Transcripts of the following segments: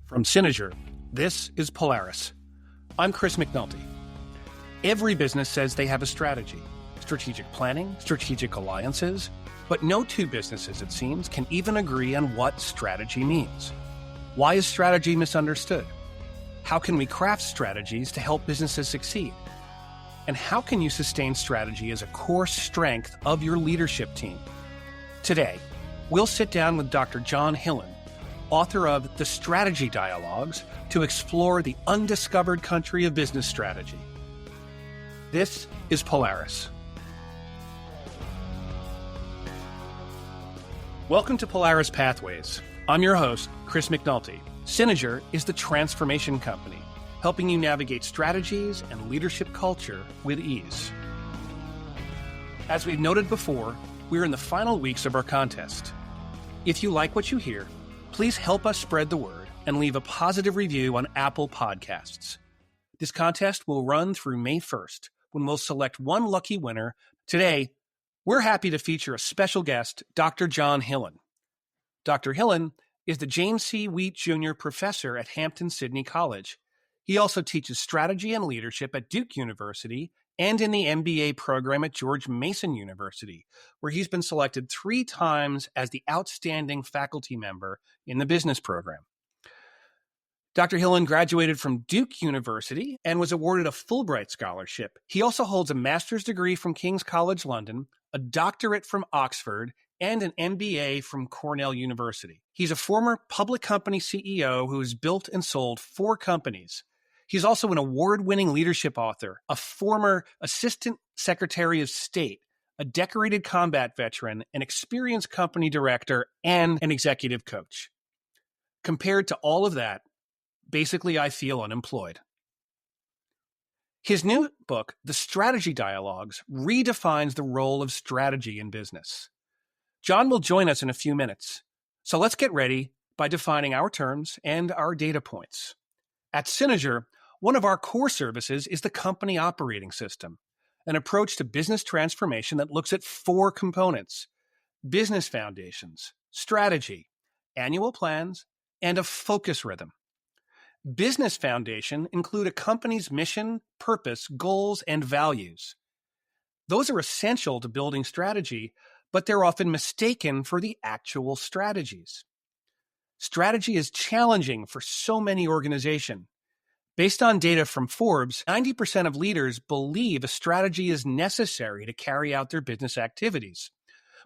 From Synozur, this is Polaris. I'm Chris McNulty. Every business says they have a strategy, strategic planning, strategic alliances, but no two businesses, it seems, can even agree on what strategy means. Why is strategy misunderstood? How can we craft strategies to help businesses succeed? And how can you sustain strategy as a core strength of your leadership team? Today, we'll sit down with Dr. John Hillen, author of The Strategy Dialogues, to explore the undiscovered country of business strategy. This is Polaris. Welcome to Polaris Pathways. I'm your host, Chris McNulty. Synozur is the transformation company, helping you navigate strategies and leadership culture with ease. As we've noted before, we're in the final weeks of our contest. If you like what you hear, please help us spread the word and leave a positive review on Apple Podcasts. This contest will run through May 1st, when we'll select one lucky winner. Today, we're happy to feature a special guest, Dr. John Hillen. Dr. Hillen is the James C. Wheat Jr. Professor at Hampton-Sydney College. He also teaches strategy and leadership at Duke University and in the MBA program at George Mason University, where he's been selected 3 times as the outstanding faculty member in the business program. Dr. Hillen graduated from Duke University and was awarded a Fulbright scholarship. He also holds a master's degree from King's College London, a doctorate from Oxford, and an MBA from Cornell University. He's a former public company CEO who has built and sold 4 companies. He's also an award-winning leadership author, a former Assistant Secretary of State, a decorated combat veteran, an experienced company director, and an executive coach. Compared to all of that, basically I feel unemployed. His new book, The Strategy Dialogues, redefines the role of strategy in business. John will join us in a few minutes, so let's get ready by defining our terms and our data points. At Synozur, one of our core services is the company operating system, an approach to business transformation that looks at 4 components: business foundations, strategy, annual plans, and a focus rhythm. Business foundation include a company's mission, purpose, goals, and values. Those are essential to building strategy, but they're often mistaken for the actual strategies. Strategy is challenging for so many organizations. Based on data from Forbes, 90% of leaders believe a strategy is necessary to carry out their business activities.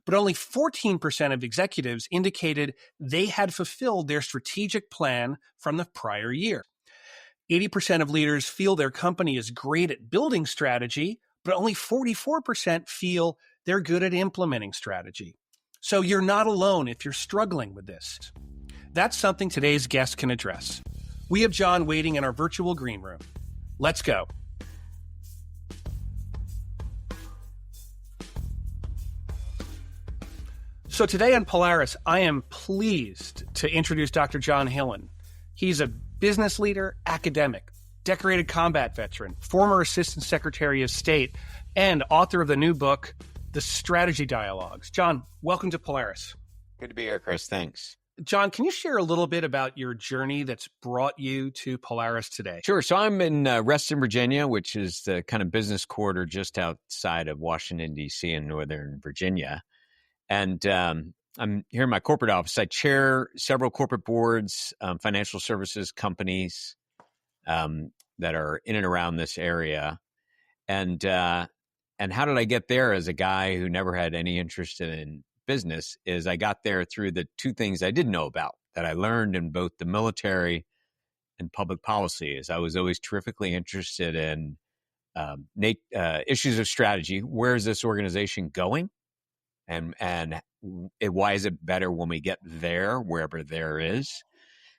But only 14% of executives indicated they had fulfilled their strategic plan from the prior year. 80% of leaders feel their company is great at building strategy, but only 44% feel they're good at implementing strategy. So you're not alone if you're struggling with this. That's something today's guest can address. We have John waiting in our virtual green room. Let's go. So today on Polaris, I am pleased to introduce Dr. John Hillen. He's a business leader, academic, decorated combat veteran, former Assistant Secretary of State, and author of the new book, The Strategy Dialogues. John, welcome to Polaris. Good to be here, Chris. Thanks. John, can you share a little bit about your journey that's brought you to Polaris today? Sure. So I'm in Reston, Virginia, which is the kind of business corridor just outside of Washington, D.C. in Northern Virginia. And I'm here in my corporate office. I chair several corporate boards, financial services companies that are in and around this area. And how did I get there as a guy who never had any interest in business? Is I got there through the 2 things I didn't know about that I learned in both the military and public policy. Is I was always terrifically interested in issues of strategy. Where is this organization going? And why is it better when we get there, wherever there is?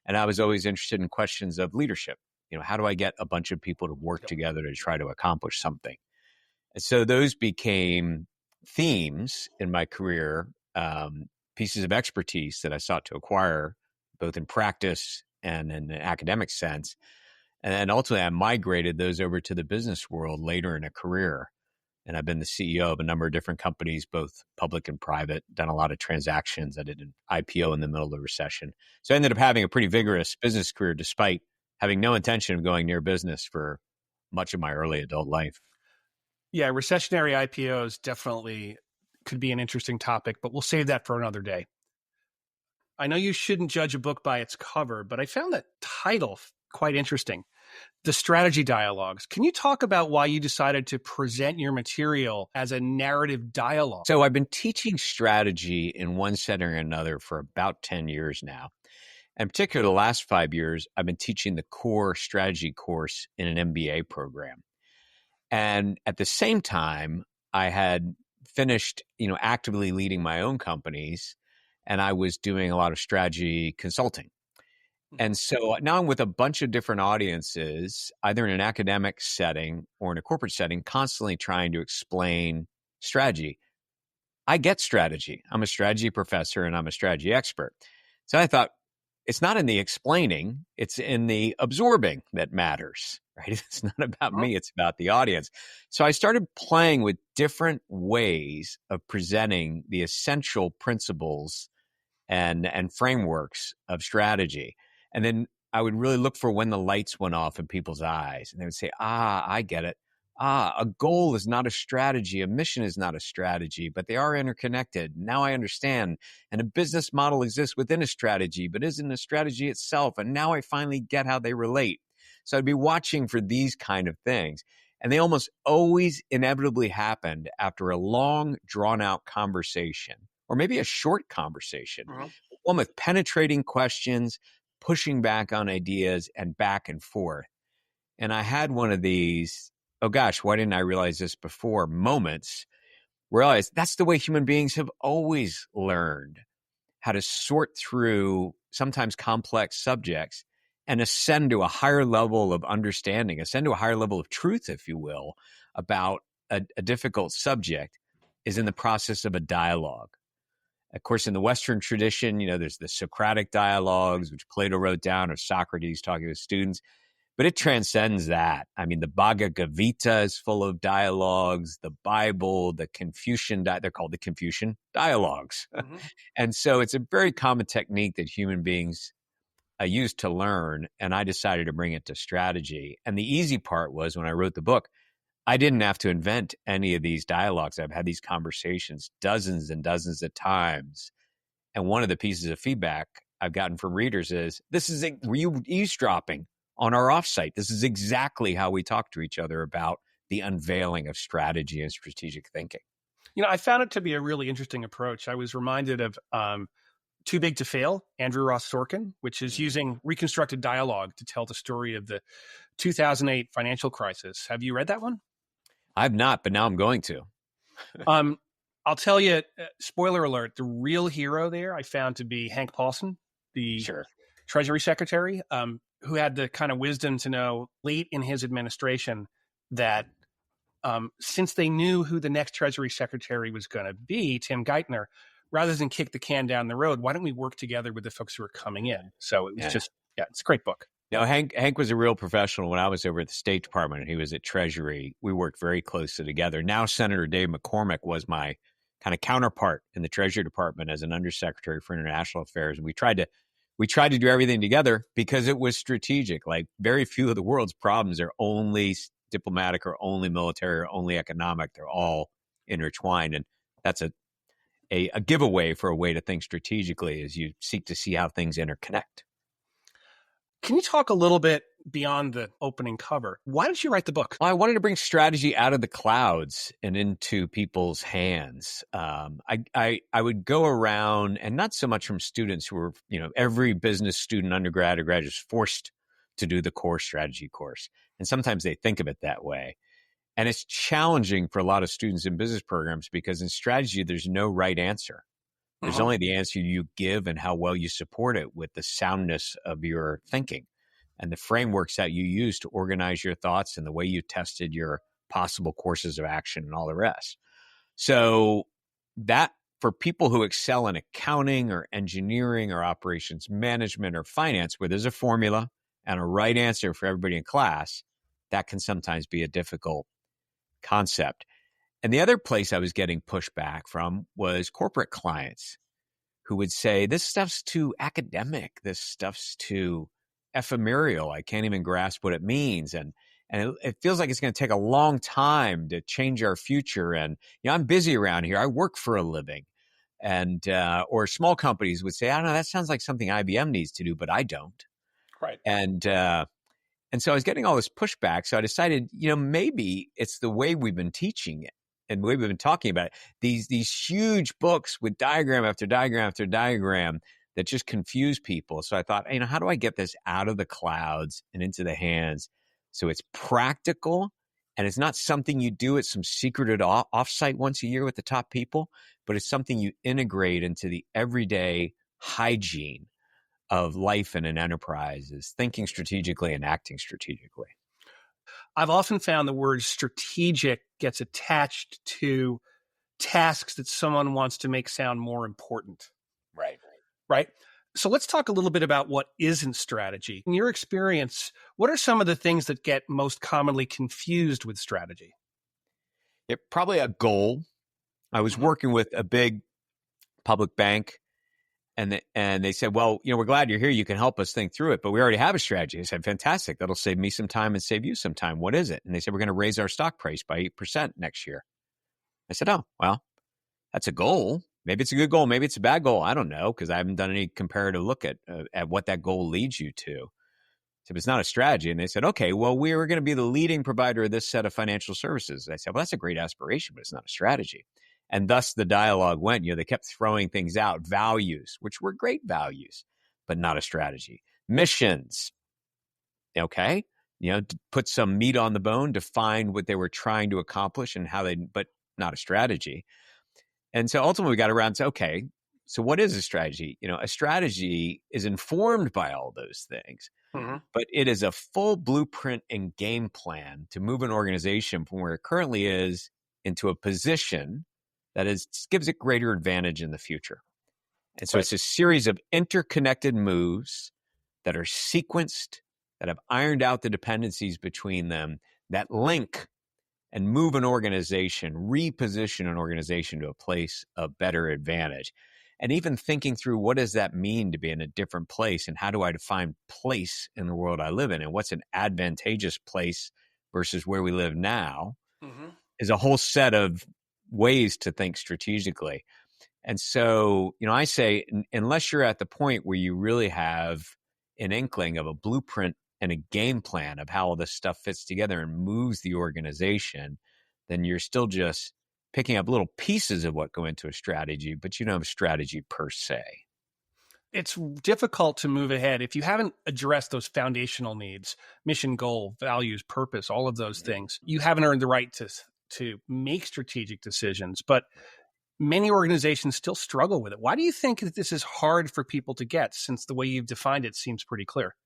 And I was always interested in questions of leadership. How do I get a bunch of people to work together to try to accomplish something? And so those became themes in my career, pieces of expertise that I sought to acquire, both in practice and in an academic sense. And then ultimately, I migrated those over to the business world later in a career. And I've been the CEO of a number of different companies, both public and private, done a lot of transactions. I did an IPO in the middle of the recession. So I ended up having a pretty vigorous business career despite having no intention of going near business for much of my early adult life. Yeah, recessionary IPOs definitely could be an interesting topic, but we'll save that for another day. I know you shouldn't judge a book by its cover, but I found that title quite interesting. The Strategy Dialogues. Can you talk about why you decided to present your material as a narrative dialogue? So I've been teaching strategy in one setting or another for about 10 years now. And particularly the last 5 years, I've been teaching the core strategy course in an MBA program. And at the same time, I had finished, actively leading my own companies, and I was doing a lot of strategy consulting. And so now I'm with a bunch of different audiences, either in an academic setting or in a corporate setting, constantly trying to explain strategy. I get strategy. I'm a strategy professor and I'm a strategy expert. So I thought, it's not in the explaining, it's in the absorbing that matters, right? It's not about me, it's about the audience. So I started playing with different ways of presenting the essential principles and frameworks of strategy. And then I would really look for when the lights went off in people's eyes. And they would say, I get it. A goal is not a strategy. A mission is not a strategy, but they are interconnected. Now I understand. And a business model exists within a strategy, but isn't a strategy itself. And now I finally get how they relate. So I'd be watching for these kind of things. And they almost always inevitably happened after a long, drawn-out conversation, or maybe a short conversation, one with penetrating questions, pushing back on ideas, and back and forth. And I had one of these, oh gosh, why didn't I realize this before, moments where I realized that's the way human beings have always learned how to sort through sometimes complex subjects and ascend to a higher level of understanding, ascend to a higher level of truth, if you will, about a difficult subject is in the process of a dialogue. Of course, in the Western tradition, there's the Socratic dialogues, which Plato wrote down, or Socrates talking to students. But it transcends that. I mean, the Bhagavad Gita is full of dialogues, the Bible, the Confucian, they're called the Confucian dialogues. And so it's a very common technique that human beings use to learn. And I decided to bring it to strategy. And the easy part was when I wrote the book, I didn't have to invent any of these dialogues. I've had these conversations dozens and dozens of times. And one of the pieces of feedback I've gotten from readers is, were you eavesdropping on our offsite? This is exactly how we talk to each other about the unveiling of strategy and strategic thinking. I found it to be a really interesting approach. I was reminded of Too Big to Fail, Andrew Ross Sorkin, which is using reconstructed dialogue to tell the story of the 2008 financial crisis. Have you read that one? I've not, but now I'm going to. I'll tell you, spoiler alert, the real hero there I found to be Hank Paulson, the Treasury Secretary, who had the kind of wisdom to know late in his administration that since they knew who the next Treasury Secretary was going to be, Tim Geithner, rather than kick the can down the road, why don't we work together with the folks who are coming in? So it was it's a great book. No, Hank was a real professional. When I was over at the State Department and he was at Treasury, we worked very closely together. Now, Senator Dave McCormick was my kind of counterpart in the Treasury Department as an Undersecretary for International Affairs. And we tried to do everything together because it was strategic. Like, very few of the world's problems are only diplomatic or only military or only economic. They're all intertwined. And that's a giveaway for a way to think strategically as you seek to see how things interconnect. Can you talk a little bit beyond the opening cover? Why did you write the book? Well, I wanted to bring strategy out of the clouds and into people's hands. I would go around, and not so much from students who were, every business student, undergrad or graduate, is forced to do the core strategy course. And sometimes they think of it that way. And it's challenging for a lot of students in business programs because in strategy, there's no right answer. There's only the answer you give and how well you support it with the soundness of your thinking and the frameworks that you use to organize your thoughts and the way you tested your possible courses of action and all the rest. So that, for people who excel in accounting or engineering or operations management or finance, where there's a formula and a right answer for everybody in class, that can sometimes be a difficult concept. And the other place I was getting pushback from was corporate clients who would say, this stuff's too academic. This stuff's too ephemeral. I can't even grasp what it means. And it feels like it's going to take a long time to change our future. And, I'm busy around here. I work for a living. And, or small companies would say, I don't know, that sounds like something IBM needs to do, but I don't. Right. And so I was getting all this pushback. So I decided, maybe it's the way we've been teaching it and the way we've been talking about it. These huge books with diagram after diagram after diagram that just confuse people. So I thought, how do I get this out of the clouds and into the hands so it's practical and it's not something you do at some secreted offsite once a year with the top people, but it's something you integrate into the everyday hygiene of life in an enterprise, is thinking strategically and acting strategically. I've often found the word strategic gets attached to tasks that someone wants to make sound more important. Right. So let's talk a little bit about what isn't strategy. In your experience, what are some of the things that get most commonly confused with strategy? Probably a goal. I was working with a big public bank, and they said, well, we're glad you're here. You can help us think through it, but we already have a strategy. I said, fantastic. That'll save me some time and save you some time. What is it? And they said, we're going to raise our stock price by 8% next year. I said, oh, well, that's a goal. Maybe it's a good goal. Maybe it's a bad goal. I don't know, because I haven't done any comparative look at what that goal leads you to. So it's not a strategy. And they said, okay, well, we are going to be the leading provider of this set of financial services. I said, well, that's a great aspiration, but it's not a strategy. And thus the dialogue went, they kept throwing things out, values, which were great values, but not a strategy. Missions, okay, to put some meat on the bone, define what they were trying to accomplish and how but not a strategy. And so ultimately we got around to, okay, so what is a strategy? A strategy is informed by all those things, but it is a full blueprint and game plan to move an organization from where it currently is into a position that gives it greater advantage in the future. And so It's a series of interconnected moves that are sequenced, that have ironed out the dependencies between them, that link and move an organization, reposition an organization to a place of better advantage. And even thinking through, what does that mean to be in a different place? And how do I define place in the world I live in? And what's an advantageous place versus where we live now is a whole set of ways to think strategically. And so, I say, unless you're at the point where you really have an inkling of a blueprint and a game plan of how all this stuff fits together and moves the organization, then you're still just picking up little pieces of what go into a strategy, but you don't have a strategy per se. It's difficult to move ahead if you haven't addressed those foundational needs, mission, goal, values, purpose, all of those things. You haven't earned the right to make strategic decisions, but many organizations still struggle with it. Why do you think that this is hard for people to get, since the way you've defined it seems pretty clear?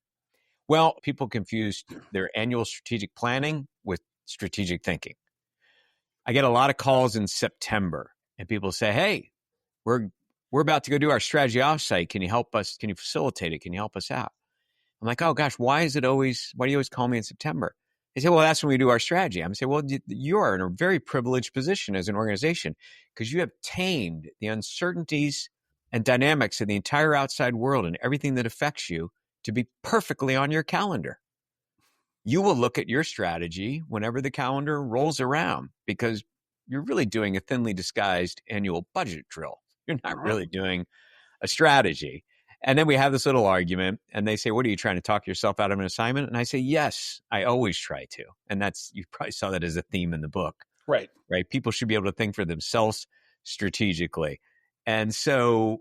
Well, people confuse their annual strategic planning with strategic thinking. I get a lot of calls in September and people say, hey, we're about to go do our strategy offsite. Can you help us? Can you facilitate it? Can you help us out? I'm like, oh gosh, why do you always call me in September? They say, well, that's when we do our strategy. I'm saying, well, you are in a very privileged position as an organization because you have tamed the uncertainties and dynamics of the entire outside world and everything that affects you to be perfectly on your calendar. You will look at your strategy whenever the calendar rolls around because you're really doing a thinly disguised annual budget drill. You're not really doing a strategy. And then we have this little argument and they say, what are you trying to talk yourself out of an assignment? And I say, yes, I always try to. And you probably saw that as a theme in the book. Right. People should be able to think for themselves strategically. And so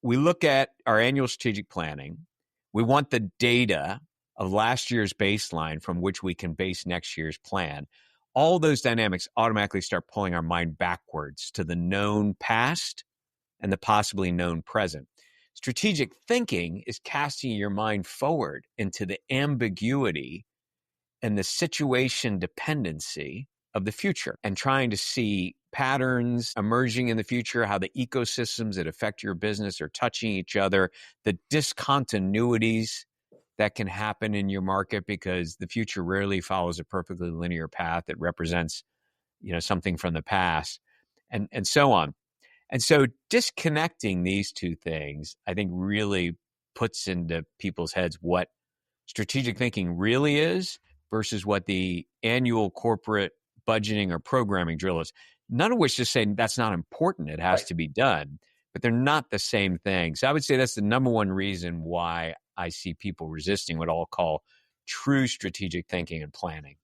we look at our annual strategic planning. We want the data of last year's baseline from which we can base next year's plan. All those dynamics automatically start pulling our mind backwards to the known past and the possibly known present. Strategic thinking is casting your mind forward into the ambiguity and the situation dependency of the future and trying to see patterns emerging in the future, how the ecosystems that affect your business are touching each other, the discontinuities that can happen in your market because the future rarely follows a perfectly linear path that represents something from the past, and so on. And so disconnecting these two things, I think, really puts into people's heads what strategic thinking really is versus what the annual corporate budgeting or programming drill is. None of which is saying that's not important. It has to be done, but they're not the same thing. So I would say that's the number one reason why I see people resisting what I'll call true strategic thinking and planning.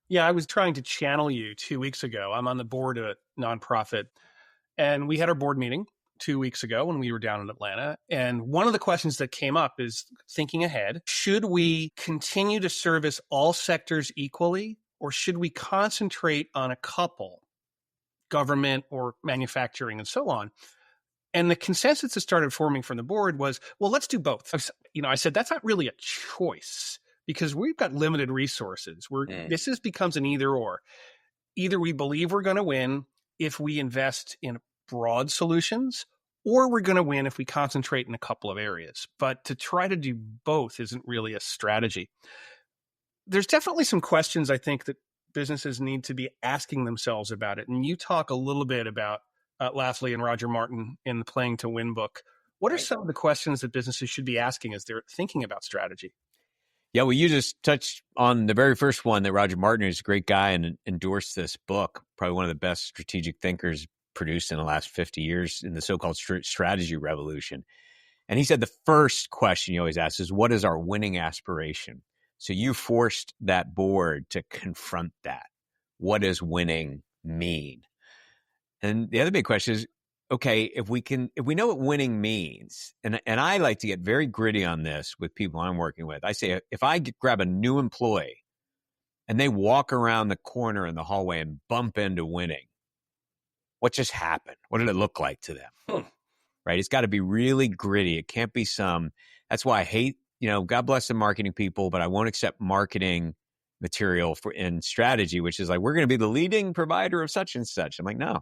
Yeah, I was trying to channel you 2 weeks ago. I'm on the board of a nonprofit, and we had our board meeting 2 weeks ago when we were down in Atlanta. And one of the questions that came up is thinking ahead. Should we continue to service all sectors equally, or should we concentrate on a couple, government or manufacturing and so on? And the consensus that started forming from the board was, well, let's do both. I said, that's not really a choice because we've got limited resources. This becomes an either or. Either we believe we're going to win if we invest in broad solutions, or we're going to win if we concentrate in a couple of areas. But to try to do both isn't really a strategy. There's definitely some questions I think that businesses need to be asking themselves about it. And you talk a little bit about Lafley and Roger Martin in the Playing to Win book. What are some of the questions that businesses should be asking as they're thinking about strategy? Yeah, well, you just touched on the very first one that Roger Martin, who's a great guy and endorsed this book, probably one of the best strategic thinkers produced in the last 50 years in the so-called strategy revolution. And he said the first question you always ask is, what is our winning aspiration? So you forced that board to confront that. What does winning mean? And the other big question is, okay, if we know what winning means, and I like to get very gritty on this with people I'm working with. I say, if I grab a new employee and they walk around the corner in the hallway and bump into winning, what just happened? What did it look like to them? Right? It's got to be really gritty. It can't be that's why I hate, God bless the marketing people, but I won't accept marketing material in strategy, which is like, we're going to be the leading provider of such and such. I'm like, no,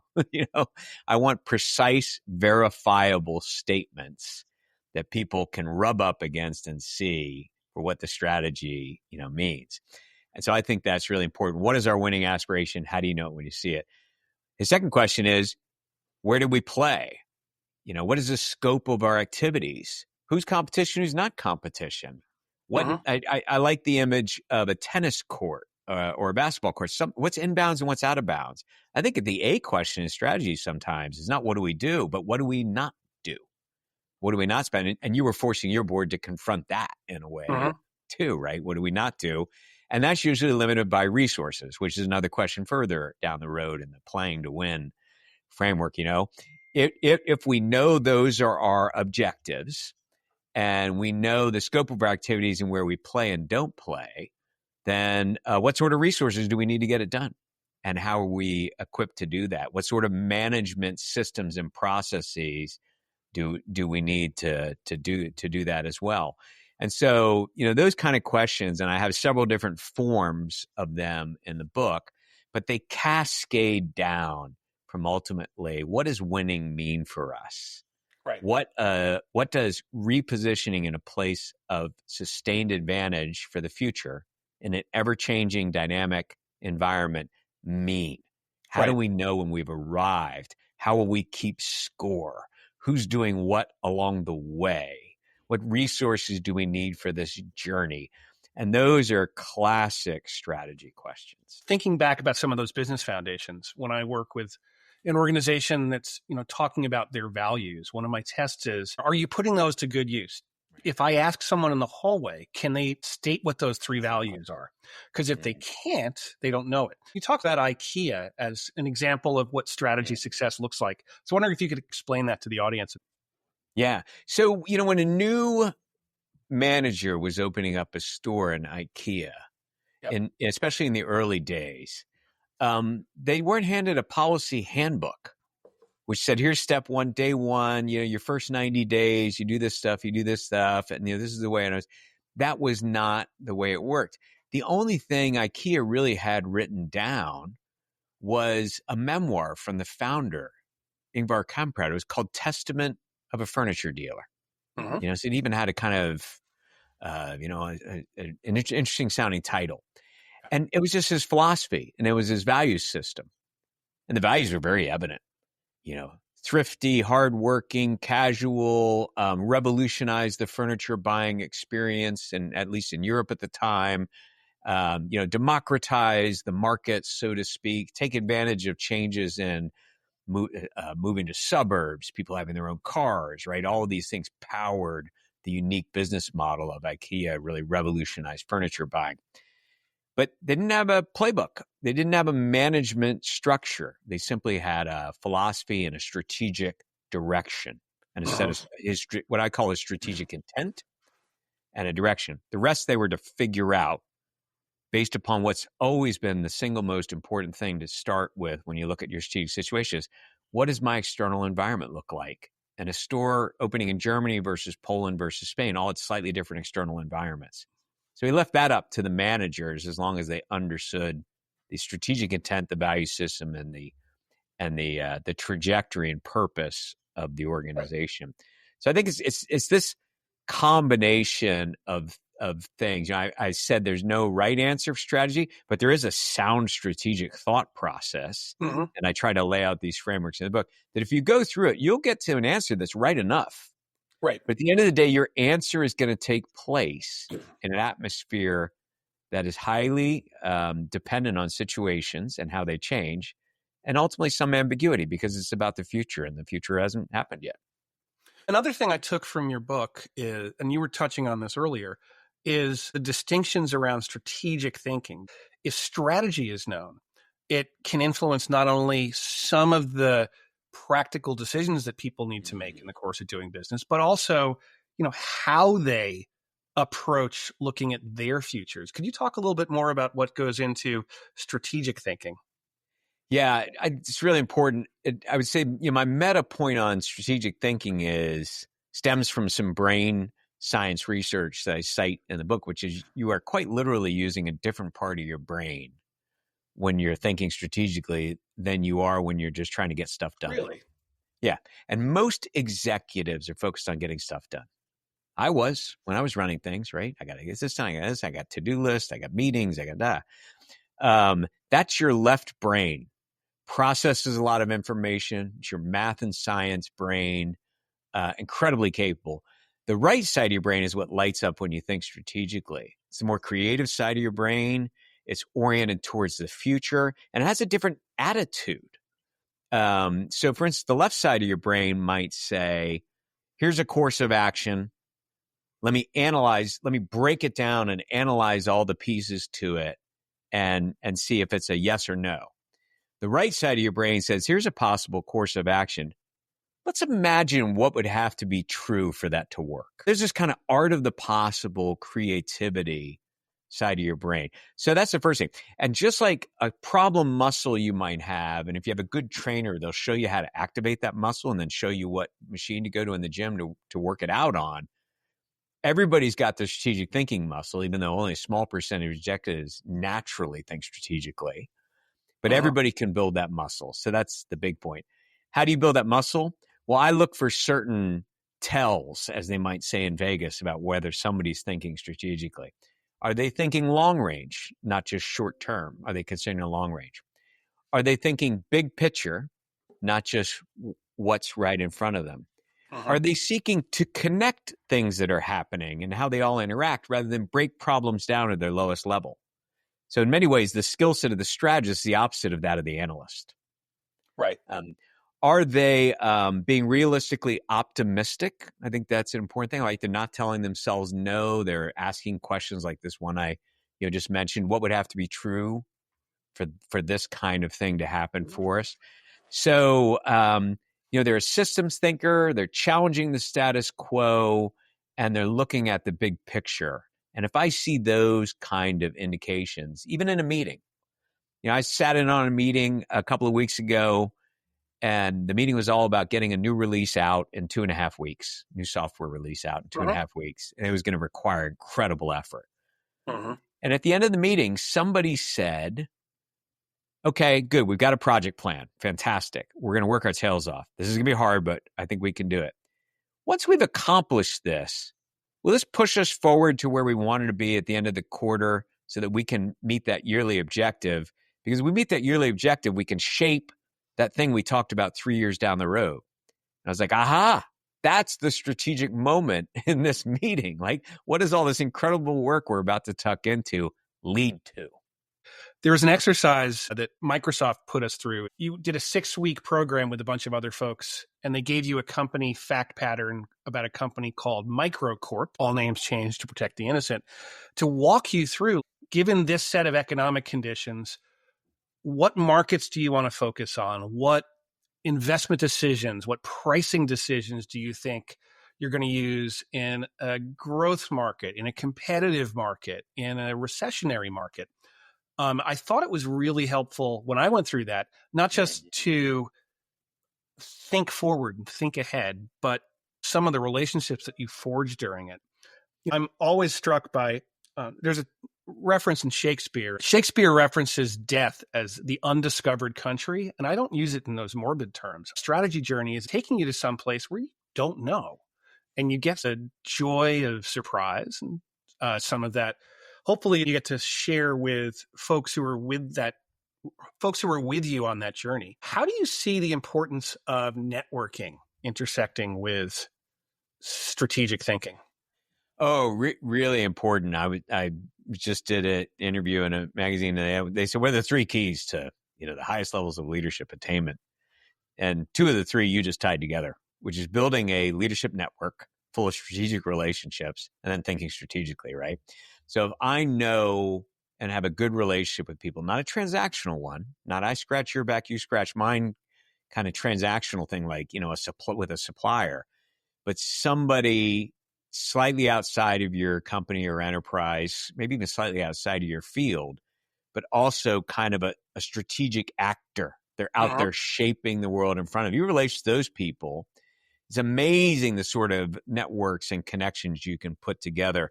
I want precise, verifiable statements that people can rub up against and see for what the strategy, means. And so I think that's really important. What is our winning aspiration? How do you know it when you see it? His second question is, where do we play? What is the scope of our activities? Who's competition? Who's not competition? I like the image of a tennis court or a basketball court. What's inbounds and what's out of bounds? I think the A question in strategy sometimes is not what do we do, but what do we not do? What do we not spend? And you were forcing your board to confront that in a way too, right? What do we not do? And that's usually limited by resources, which is another question further down the road in the Playing to Win framework. If we know those are our objectives, and we know the scope of our activities and where we play and don't play, then what sort of resources do we need to get it done? And how are we equipped to do that? What sort of management systems and processes do we need to do that as well? And so, those kind of questions, and I have several different forms of them in the book, but they cascade down from ultimately, what does winning mean for us? Right. What does repositioning in a place of sustained advantage for the future in an ever-changing dynamic environment mean? How do we know when we've arrived? How will we keep score? Who's doing what along the way? What resources do we need for this journey? And those are classic strategy questions. Thinking back about some of those business foundations, when I work with an organization that's, talking about their values, one of my tests is, are you putting those to good use? If I ask someone in the hallway, can they state what those three values are? Because if they can't, they don't know it. You talk about IKEA as an example of what strategy success looks like. So I wonder if you could explain that to the audience. Yeah. So, when a new manager was opening up a store in IKEA, and especially in the early days, they weren't handed a policy handbook, which said, here's step one, day one, your first 90 days, you do this stuff, and this is the way. And that was not the way it worked. The only thing IKEA really had written down was a memoir from the founder, Ingvar Kamprad. It was called Testament of a Furniture Dealer. So it even had a kind of, an interesting sounding title. And it was just his philosophy, and it was his value system. And the values are very evident, thrifty, hardworking, casual, revolutionized the furniture buying experience, and at least in Europe at the time, democratize the market, so to speak, take advantage of changes in moving to suburbs, people having their own cars, right? All of these things powered the unique business model of IKEA, really revolutionized furniture buying. But they didn't have a playbook. They didn't have a management structure. They simply had a philosophy and a strategic direction and a set of what I call a strategic intent and a direction. The rest they were to figure out based upon what's always been the single most important thing to start with when you look at your strategic situation is, what does my external environment look like? And a store opening in Germany versus Poland versus Spain, all it's slightly different external environments. So he left that up to the managers as long as they understood the strategic intent, the value system, and the trajectory and purpose of the organization. Right. So I think it's this combination of things. I said there's no right answer for strategy, but there is a sound strategic thought process. Mm-hmm. And I try to lay out these frameworks in the book that if you go through it, you'll get to an answer that's right enough. Right. But at the end of the day, your answer is going to take place in an atmosphere that is highly dependent on situations and how they change, and ultimately some ambiguity because it's about the future, and the future hasn't happened yet. Another thing I took from your book is, and you were touching on this earlier, is the distinctions around strategic thinking. If strategy is known, it can influence not only some of the practical decisions that people need to make in the course of doing business, but also, how they approach looking at their futures. Could you talk a little bit more about what goes into strategic thinking? Yeah, it's really important. I would say, my meta point on strategic thinking stems from some brain science research that I cite in the book, which is you are quite literally using a different part of your brain when you're thinking strategically than you are when you're just trying to get stuff done. Really? Yeah. And most executives are focused on getting stuff done. I was when I was running things, right? I got to get this done. I got this. I got to-do lists. I got meetings. I got that. That's your left brain. Processes a lot of information. It's your math and science brain, incredibly capable. The right side of your brain is what lights up when you think strategically. It's the more creative side of your brain. It's oriented towards the future, and it has a different attitude. So, for instance, the left side of your brain might say, here's a course of action. Let me break it down and analyze all the pieces to it and see if it's a yes or no. The right side of your brain says, here's a possible course of action. Let's imagine what would have to be true for that to work. There's this kind of art of the possible creativity side of your brain. So that's the first thing. And just like a problem muscle you might have, and if you have a good trainer, they'll show you how to activate that muscle and then show you what machine to go to in the gym to work it out on. Everybody's got the strategic thinking muscle, even though only a small percentage of executives naturally think strategically. But everybody can build that muscle. So that's the big point. How do you build that muscle? Well, I look for certain tells, as they might say in Vegas, about whether somebody's thinking strategically. Are they thinking long range, not just short term? Are they considering a long range? Are they thinking big picture, not just what's right in front of them? Are they seeking to connect things that are happening and how they all interact rather than break problems down at their lowest level? So in many ways, the skill set of the strategist is the opposite of that of the analyst. Right. Are they being realistically optimistic? I think that's an important thing. Like they're not telling themselves no. They're asking questions like this one I just mentioned. What would have to be true for this kind of thing to happen for us? So, they're a systems thinker. They're challenging the status quo, and they're looking at the big picture. And if I see those kind of indications, even in a meeting, I sat in on a meeting a couple of weeks ago, and the meeting was all about getting a new release out in 2.5 weeks, new software release out in 2.5 weeks. And it was going to require incredible effort. And at the end of the meeting, somebody said, okay, good. We've got a project plan. Fantastic. We're going to work our tails off. This is going to be hard, but I think we can do it. Once we've accomplished this, will this push us forward to where we wanted to be at the end of the quarter so that we can meet that yearly objective? Because if we meet that yearly objective, we can shape that thing we talked about 3 years down the road. And I was like, aha, that's the strategic moment in this meeting. Like, what does all this incredible work we're about to tuck into lead to? There was an exercise that Microsoft put us through. You did a 6-week program with a bunch of other folks, and they gave you a company fact pattern about a company called Microcorp, all names changed to protect the innocent, to walk you through, given this set of economic conditions, what markets do you want to focus on? What investment decisions, what pricing decisions do you think you're going to use in a growth market, in a competitive market, in a recessionary market? I thought it was really helpful when I went through that, not just to think forward and think ahead, but some of the relationships that you forged during it. I'm always struck by, there's a reference in Shakespeare. Shakespeare references death as the undiscovered country, and I don't use it in those morbid terms. Strategy journey is taking you to some place where you don't know, and you get the joy of surprise and some of that. Hopefully you get to share with folks who are with you on that journey. How do you see the importance of networking intersecting with strategic thinking? Oh, really important. I just did an interview in a magazine, and they said, what are the 3 keys to, the highest levels of leadership attainment? And 2 of the 3 you just tied together, which is building a leadership network full of strategic relationships and then thinking strategically, right? So if I know and have a good relationship with people, not a transactional one, not I scratch your back, you scratch mine kind of transactional thing, like, with a supplier, but somebody slightly outside of your company or enterprise, maybe even slightly outside of your field, but also kind of a strategic actor. They're out there shaping the world in front of you. You relate to those people. It's amazing the sort of networks and connections you can put together.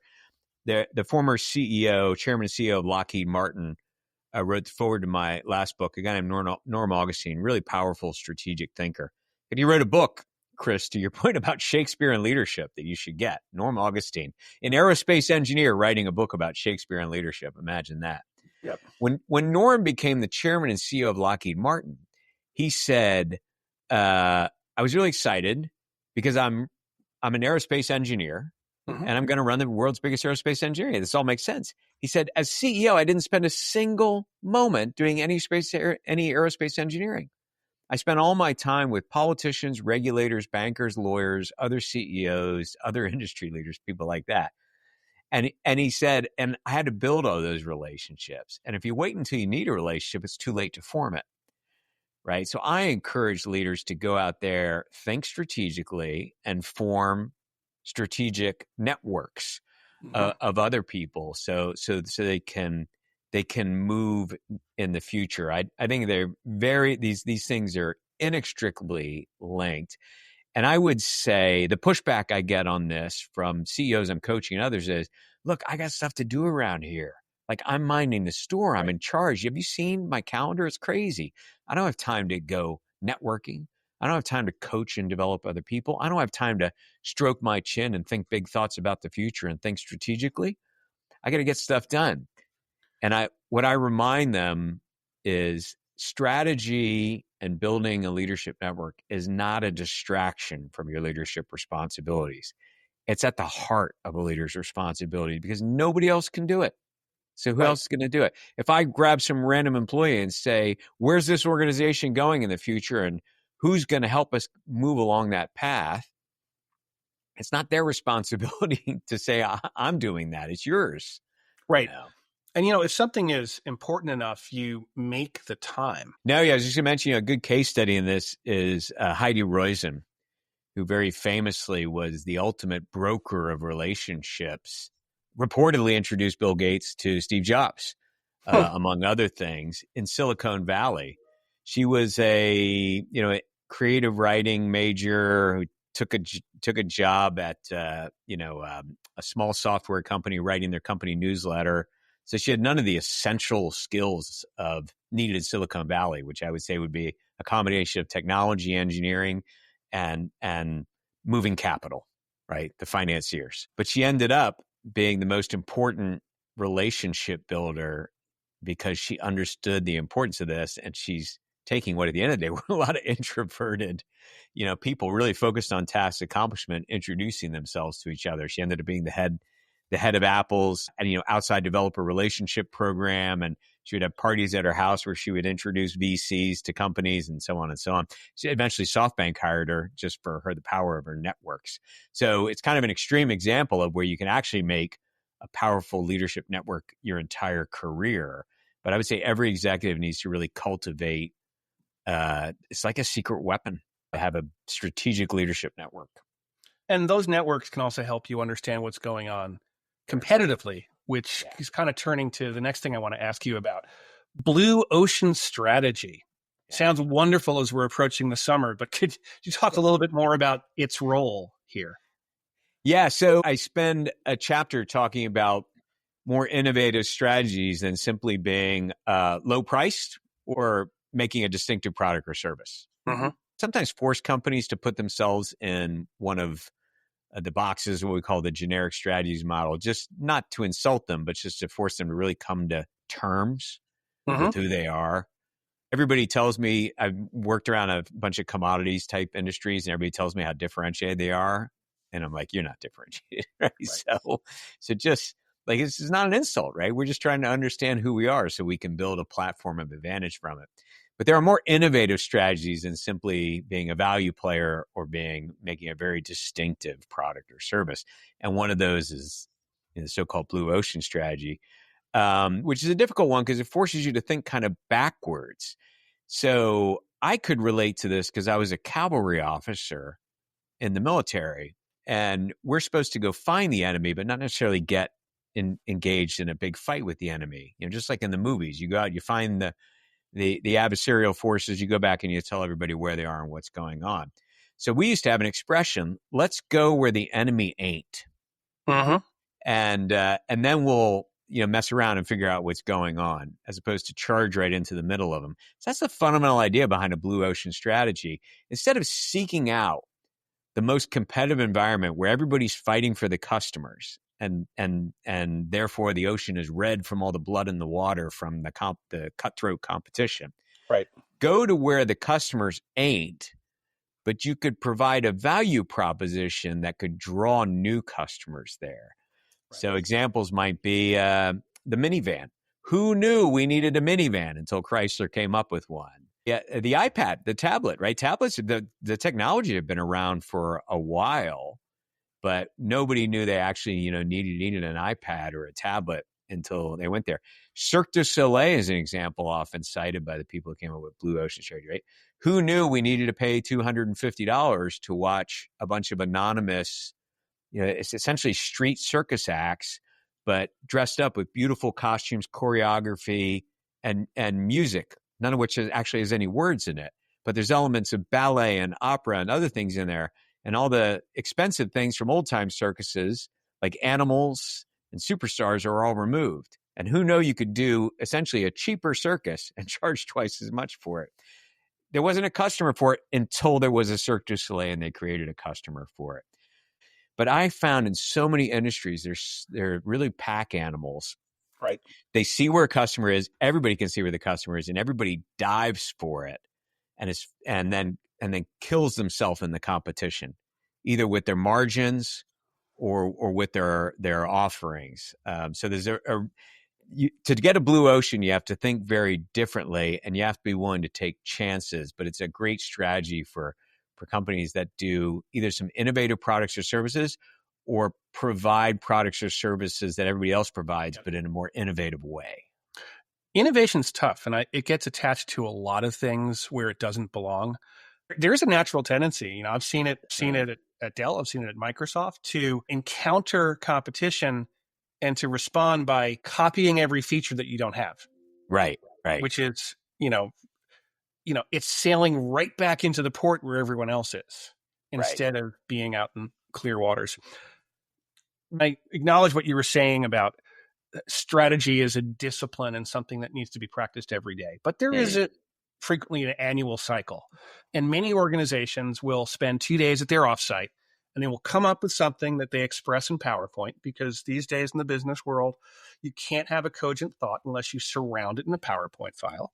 The former chairman and CEO of Lockheed Martin, wrote the forward to my last book, a guy named Norm Augustine, really powerful strategic thinker. And he wrote a book, Chris, to your point about Shakespeare and leadership that you should get. Norm Augustine, an aerospace engineer writing a book about Shakespeare and leadership. Imagine that. Yep. When Norm became the chairman and CEO of Lockheed Martin, he said, I was really excited because I'm an aerospace engineer. And I'm going to run the world's biggest aerospace engineering. This all makes sense. He said, as CEO, I didn't spend a single moment doing any aerospace engineering. I spent all my time with politicians, regulators, bankers, lawyers, other CEOs, other industry leaders, people like that. And he said, and I had to build all those relationships. And if you wait until you need a relationship, it's too late to form it. Right. So I encourage leaders to go out there, think strategically, and form strategic networks of other people, so they can move in the future. I think these things are inextricably linked. And I would say the pushback I get on this from CEOs I'm coaching and others is, look, I got stuff to do around here. Like, I'm minding the store. I'm in charge. Have you seen my calendar? It's crazy. I don't have time to go networking. I don't have time to coach and develop other people. I don't have time to stroke my chin and think big thoughts about the future and think strategically. I got to get stuff done. And what I remind them is strategy and building a leadership network is not a distraction from your leadership responsibilities. It's at the heart of a leader's responsibility because nobody else can do it. So who else is going to do it? If I grab some random employee and say, where's this organization going in the future and who's going to help us move along that path, it's not their responsibility to say, I'm doing that. It's yours. Right. And, if something is important enough, you make the time. No, yeah, I was just going to mention, a good case study in this is Heidi Roizen, who very famously was the ultimate broker of relationships, reportedly introduced Bill Gates to Steve Jobs, among other things, in Silicon Valley. She was a creative writing major who took a job at a small software company writing their company newsletter. So she had none of the essential skills needed in Silicon Valley, which I would say would be a combination of technology, engineering, and moving capital, right? The financiers. But she ended up being the most important relationship builder because she understood the importance of this, and she's taking what at the end of the day were a lot of introverted, people really focused on task accomplishment, introducing themselves to each other. She ended up being the head of Apple's and outside developer relationship program, and she would have parties at her house where she would introduce VCs to companies and so on and so on. She eventually SoftBank hired her just for the power of her networks. So it's kind of an extreme example of where you can actually make a powerful leadership network your entire career. But I would say every executive needs to really cultivate. It's like a secret weapon to have a strategic leadership network. And those networks can also help you understand what's going on competitively, which is kind of turning to the next thing I want to ask you about. Blue ocean strategy. Sounds wonderful as we're approaching the summer, but could you talk a little bit more about its role here? Yeah, so I spend a chapter talking about more innovative strategies than simply being low priced or making a distinctive product or service. Mm-hmm. Sometimes force companies to put themselves in one of the boxes, what we call the generic strategies model, just not to insult them, but just to force them to really come to terms with who they are. Everybody tells me, I've worked around a bunch of commodities type industries, and everybody tells me how differentiated they are. And I'm like, you're not differentiated, right? So just like, this is not an insult, right? We're just trying to understand who we are so we can build a platform of advantage from it. But there are more innovative strategies than simply being a value player or making a very distinctive product or service. And one of those is the so-called blue ocean strategy, which is a difficult one because it forces you to think kind of backwards. So I could relate to this because I was a cavalry officer in the military, and we're supposed to go find the enemy, but not necessarily get engaged in a big fight with the enemy. Just like in the movies, you go out, you find the adversarial forces, you go back and you tell everybody where they are and what's going on. So we used to have an expression, let's go where the enemy ain't. Mm-hmm. And then we'll, mess around and figure out what's going on, as opposed to charge right into the middle of them. So that's the fundamental idea behind a blue ocean strategy. Instead of seeking out the most competitive environment where everybody's fighting for the customers, and therefore the ocean is red from all the blood in the water from the cutthroat competition. Right. Go to where the customers ain't, but you could provide a value proposition that could draw new customers there. Right. So examples might be the minivan. Who knew we needed a minivan until Chrysler came up with one? Yeah, the iPad, the tablet, right? Tablets, the technology had been around for a while, but nobody knew they actually, needed an iPad or a tablet until they went there. Cirque du Soleil is an example often cited by the people who came up with Blue Ocean Strategy, right? Who knew we needed to pay $250 to watch a bunch of anonymous, it's essentially street circus acts, but dressed up with beautiful costumes, choreography, and music, none of which actually has any words in it. But there's elements of ballet and opera and other things in there. And all the expensive things from old-time circuses, like animals and superstars, are all removed. And who knew you could do essentially a cheaper circus and charge twice as much for it? There wasn't a customer for it until there was a Cirque du Soleil, and they created a customer for it. But I found in so many industries, they're really pack animals. Right. They see where a customer is. Everybody can see where the customer is, and everybody dives for it, and then kills themselves in the competition, either with their margins or with their offerings. So there's to get a blue ocean, you have to think very differently, and you have to be willing to take chances. But it's a great strategy for companies that do either some innovative products or services, or provide products or services that everybody else provides, but in a more innovative way. Innovation's tough, and it gets attached to a lot of things where it doesn't belong. There is a natural tendency, I've seen it at Dell, I've seen it at Microsoft, to encounter competition and to respond by copying every feature that you don't have. Right. Which is, it's sailing right back into the port where everyone else is, instead of being out in clear waters. I acknowledge what you were saying about strategy as a discipline and something that needs to be practiced every day. But there is frequently an annual cycle. And many organizations will spend 2 days at their offsite, and they will come up with something that they express in PowerPoint, because these days in the business world, you can't have a cogent thought unless you surround it in a PowerPoint file.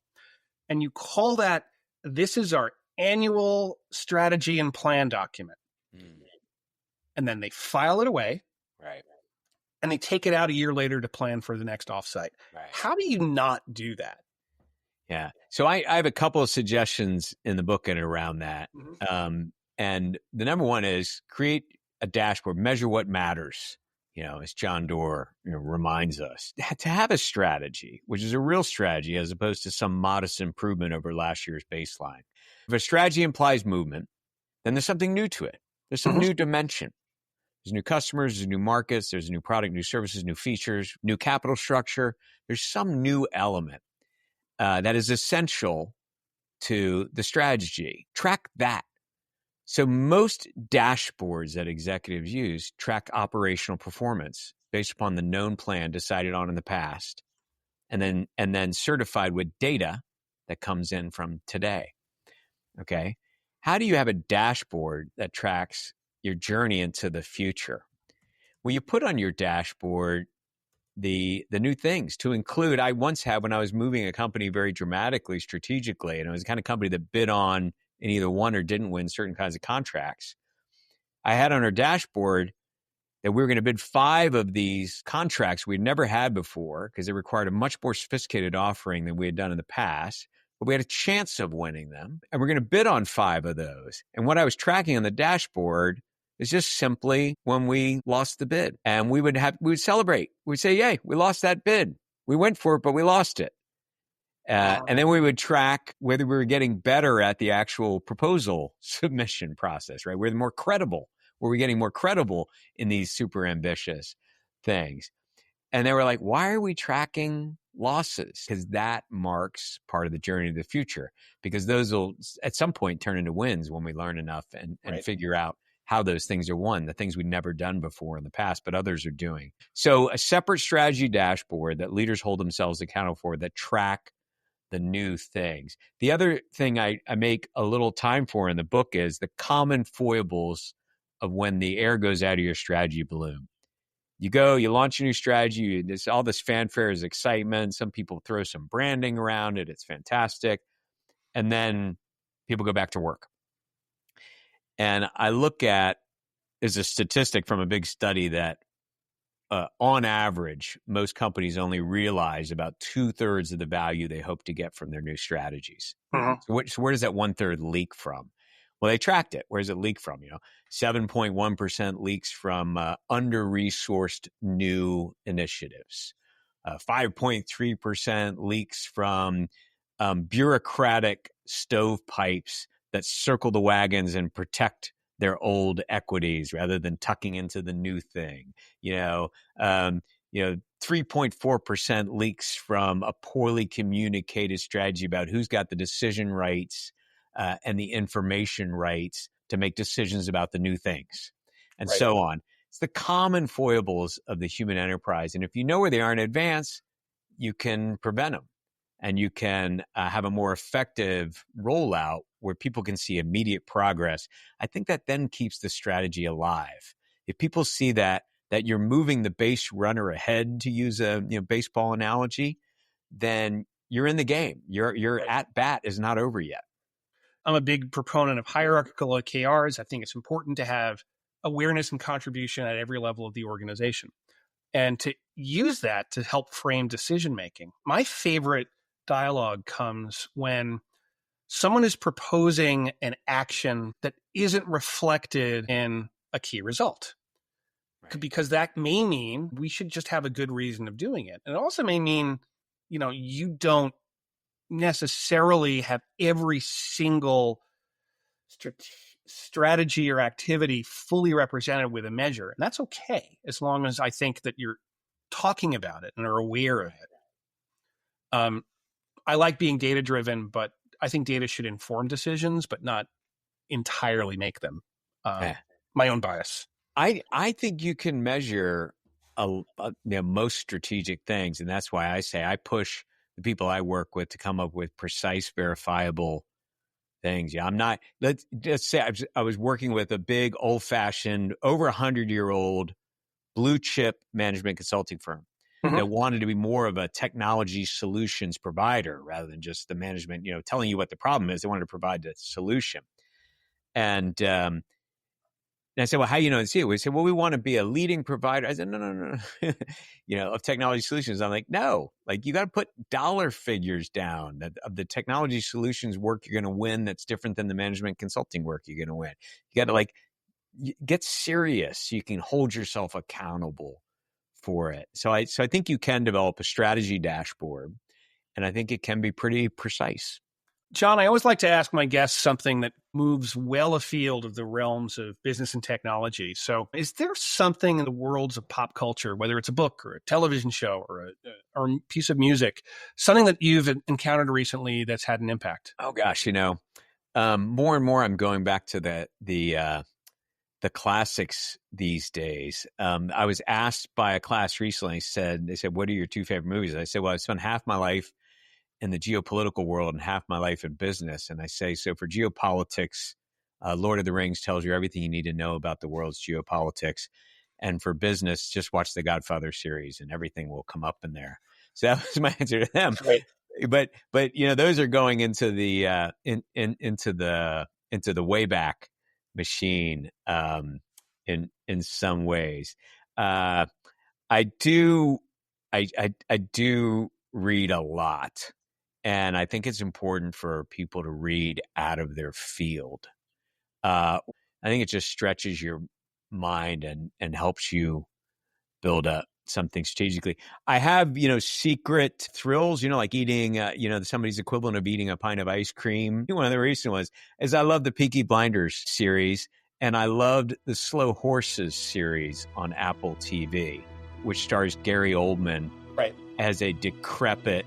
And you call that this is our annual strategy and plan document. And then they file it away. Right. And they take it out a year later to plan for the next offsite. Right. How do you not do that? Yeah. So I have a couple of suggestions in the book and around that. And the number one is create a dashboard, measure what matters. As John Doerr reminds us, to have a strategy, which is a real strategy as opposed to some modest improvement over last year's baseline. If a strategy implies movement, then there's something new to it. There's some new dimension. There's new customers, there's new markets, there's a new product, new services, new features, new capital structure. There's some new element that is essential to the strategy. Track that. So most dashboards that executives use track operational performance based upon the known plan decided on in the past, and then certified with data that comes in from today. Okay. How do you have a dashboard that tracks your journey into the future? Well, you put on your dashboard the new things to include. I once had, when I was moving a company very dramatically, strategically, and it was the kind of company that bid on and either won or didn't win certain kinds of contracts. I had on our dashboard that we were going to bid 5 of these contracts we'd never had before because they required a much more sophisticated offering than we had done in the past. But we had a chance of winning them, and we're going to bid on 5 of those. And what I was tracking on the dashboard is just simply when we lost the bid, and we would celebrate. We'd say, "Yay, we lost that bid. We went for it, but we lost it." And then we would track whether we were getting better at the actual proposal submission process. Right, we're more credible. Were we getting more credible in these super ambitious things? And they were like, "Why are we tracking losses?" Because that marks part of the journey of the future, because those will at some point turn into wins when we learn enough and figure out how those things are won, the things we'd never done before in the past, but others are doing. So a separate strategy dashboard that leaders hold themselves accountable for that track the new things. The other thing I make a little time for in the book is the common foibles of when the air goes out of your strategy balloon. You launch a new strategy, there's all this fanfare, is excitement. Some people throw some branding around it. It's fantastic. And then people go back to work. And I look at, there's a statistic from a big study that on average, most companies only realize about 2/3 of the value they hope to get from their new strategies. So where does that 1/3 leak from? Well, they tracked it. Where does it leak from? 7.1% leaks from under-resourced new initiatives. 5.3% leaks from bureaucratic stovepipes that circle the wagons and protect their old equities rather than tucking into the new thing. 3.4% leaks from a poorly communicated strategy about who's got the decision rights and the information rights to make decisions about the new things, and so on. It's the common foibles of the human enterprise. And if you know where they are in advance, you can prevent them, and you can have a more effective rollout where people can see immediate progress. I think that then keeps the strategy alive. If people see that you're moving the base runner ahead, to use a baseball analogy, then you're in the game. Your at bat is not over yet. I'm a big proponent of hierarchical OKRs. I think it's important to have awareness and contribution at every level of the organization, and to use that to help frame decision making. My favorite dialogue comes when someone is proposing an action that isn't reflected in a key result. Because that may mean we should just have a good reason of doing it. And it also may mean, you don't necessarily have every single strategy or activity fully represented with a measure. And that's okay, as long as I think that you're talking about it and are aware of it. I like being data-driven, but I think data should inform decisions, but not entirely make them. My own bias. I think you can measure most strategic things, and that's why I say I push the people I work with to come up with precise, verifiable things. I'm not. Let's say I was working with a big, old-fashioned, over 100-year-old blue chip management consulting firm. that wanted to be more of a technology solutions provider rather than just the management, telling you what the problem is. They wanted to provide the solution. And I said, well, how you see it? We said, well, we want to be a leading provider. I said, no, of technology solutions. I'm like, no, you got to put dollar figures down of the technology solutions work you're going to win. That's different than the management consulting work you're going to win. You got to get serious so you can hold yourself accountable for it. So I think you can develop a strategy dashboard, and I think it can be pretty precise. John, I always like to ask my guests something that moves well afield of the realms of business and technology. So is there something in the worlds of pop culture, whether it's a book or a television show or a piece of music, something that you've encountered recently that's had an impact? Oh, gosh, more and more I'm going back to the classics these days. I was asked by a class recently, they said, what are your two favorite movies? I said, well, I spent half my life in the geopolitical world and half my life in business. And I say, so for geopolitics, Lord of the Rings tells you everything you need to know about the world's geopolitics. And for business, just watch the Godfather series and everything will come up in there. So that was my answer to them. Right. But those are going into the into the Wayback Machine in some ways. I do read a lot. And I think it's important for people to read out of their field. I think it just stretches your mind and helps you build up something strategically. I have, secret thrills, like eating, somebody's equivalent of eating a pint of ice cream. One of the recent ones is I love the Peaky Blinders series, and I loved the Slow Horses series on Apple TV, which stars Gary Oldman as a decrepit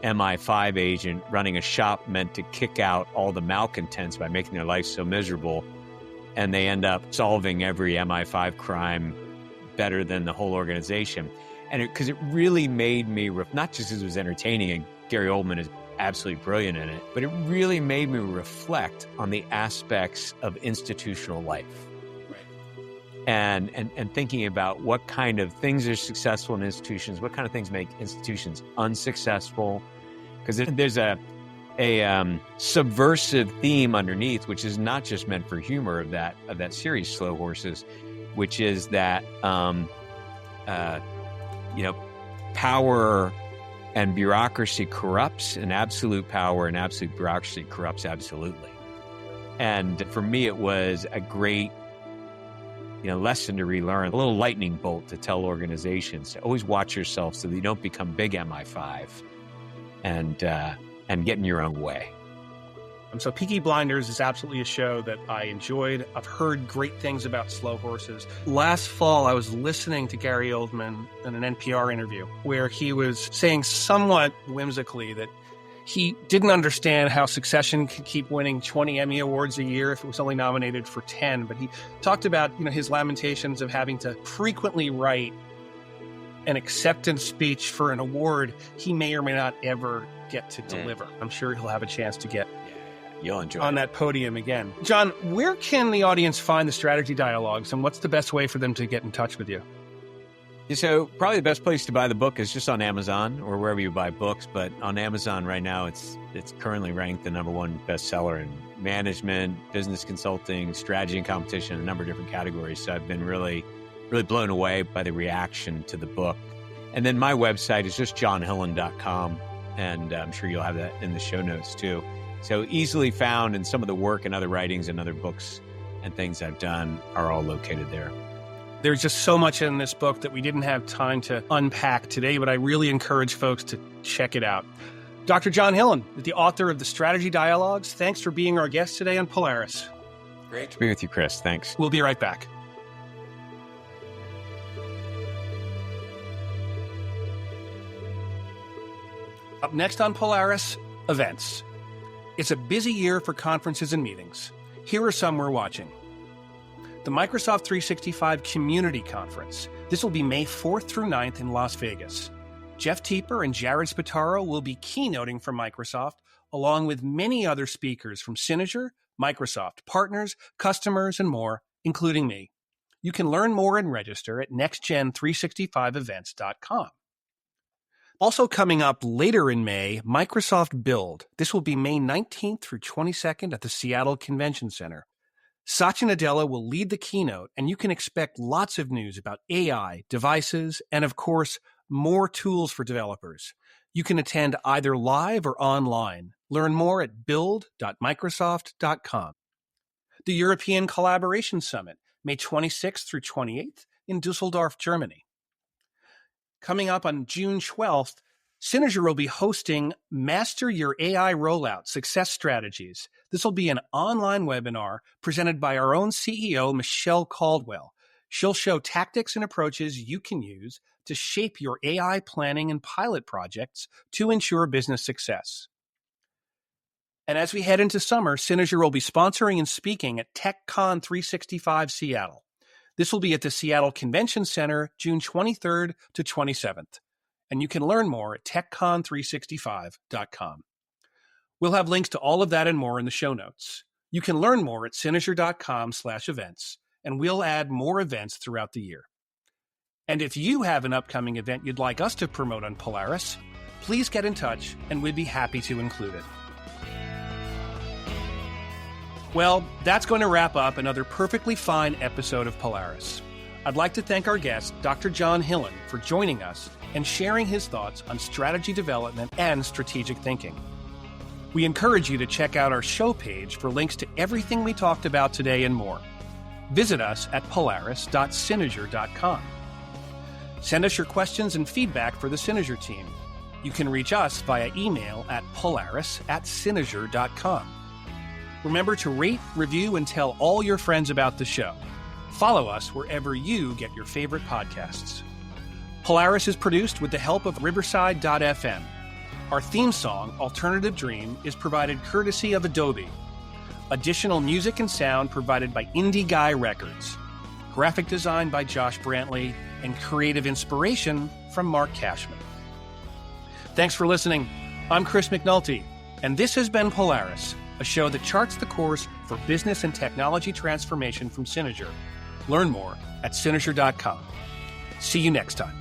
MI5 agent running a shop meant to kick out all the malcontents by making their life so miserable. And they end up solving every MI5 crime better than the whole organization. And because it really made me, not just because it was entertaining, and Gary Oldman is absolutely brilliant in it, but it really made me reflect on the aspects of institutional life. And thinking about what kind of things are successful in institutions, what kind of things make institutions unsuccessful. Because there's a subversive theme underneath, which is not just meant for humor of that series, Slow Horses, which is that power and bureaucracy corrupts, and absolute power and absolute bureaucracy corrupts absolutely. And for me, it was a great lesson to relearn, a little lightning bolt to tell organizations to always watch yourself so that you don't become big MI5 and get in your own way. So Peaky Blinders is absolutely a show that I enjoyed. I've heard great things about Slow Horses. Last fall, I was listening to Gary Oldman in an NPR interview where he was saying somewhat whimsically that he didn't understand how Succession could keep winning 20 Emmy Awards a year if it was only nominated for 10. But he talked about, his lamentations of having to frequently write an acceptance speech for an award he may or may not ever get to deliver. I'm sure he'll have a chance to get you'll enjoy on that podium again. John, where can the audience find the strategy dialogues, and what's the best way for them to get in touch with you? So probably the best place to buy the book is just on Amazon or wherever you buy books. But on Amazon right now, it's currently ranked the #1 bestseller in management, business consulting, strategy and competition, a number of different categories. So I've been really, really blown away by the reaction to the book. And then my website is just johnhillen.com. And I'm sure you'll have that in the show notes too. So easily found, and some of the work and other writings and other books and things I've done are all located there. There's just so much in this book that we didn't have time to unpack today, but I really encourage folks to check it out. Dr. John Hillen, the author of the Strategy Dialogues, thanks for being our guest today on Polaris. Great to be with you, Chris. Thanks. We'll be right back. Up next on Polaris, events. It's a busy year for conferences and meetings. Here are some we're watching. The Microsoft 365 Community Conference. This will be May 4th through 9th in Las Vegas. Jeff Teeper and Jared Spataro will be keynoting from Microsoft, along with many other speakers from Synozur, Microsoft, partners, customers, and more, including me. You can learn more and register at nextgen365events.com. Also coming up later in May, Microsoft Build. This will be May 19th through 22nd at the Seattle Convention Center. Satya Nadella will lead the keynote, and you can expect lots of news about AI, devices, and of course, more tools for developers. You can attend either live or online. Learn more at build.microsoft.com. The European Collaboration Summit, May 26th through 28th in Dusseldorf, Germany. Coming up on June 12th, Synozur will be hosting Master Your AI Rollout Success Strategies. This will be an online webinar presented by our own CEO, Michelle Caldwell. She'll show tactics and approaches you can use to shape your AI planning and pilot projects to ensure business success. And as we head into summer, Synozur will be sponsoring and speaking at TechCon 365 Seattle. This will be at the Seattle Convention Center, June 23rd to 27th. And you can learn more at techcon365.com. We'll have links to all of that and more in the show notes. You can learn more at synozur.com/events, and we'll add more events throughout the year. And if you have an upcoming event you'd like us to promote on Polaris, please get in touch and we'd be happy to include it. Well, that's going to wrap up another perfectly fine episode of Polaris. I'd like to thank our guest, Dr. John Hillen, for joining us and sharing his thoughts on strategy development and strategic thinking. We encourage you to check out our show page for links to everything we talked about today and more. Visit us at polaris.synozur.com. Send us your questions and feedback for the Synozur team. You can reach us via email at polaris@synozur.com. Remember to rate, review, and tell all your friends about the show. Follow us wherever you get your favorite podcasts. Polaris is produced with the help of Riverside.fm. Our theme song, Alternative Dream, is provided courtesy of Adobe. Additional music and sound provided by Indie Guy Records. Graphic design by Josh Brantley, and creative inspiration from Mark Cashman. Thanks for listening. I'm Chris McNulty, and this has been Polaris, a show that charts the course for business and technology transformation from Synozur. Learn more at synozur.com. See you next time.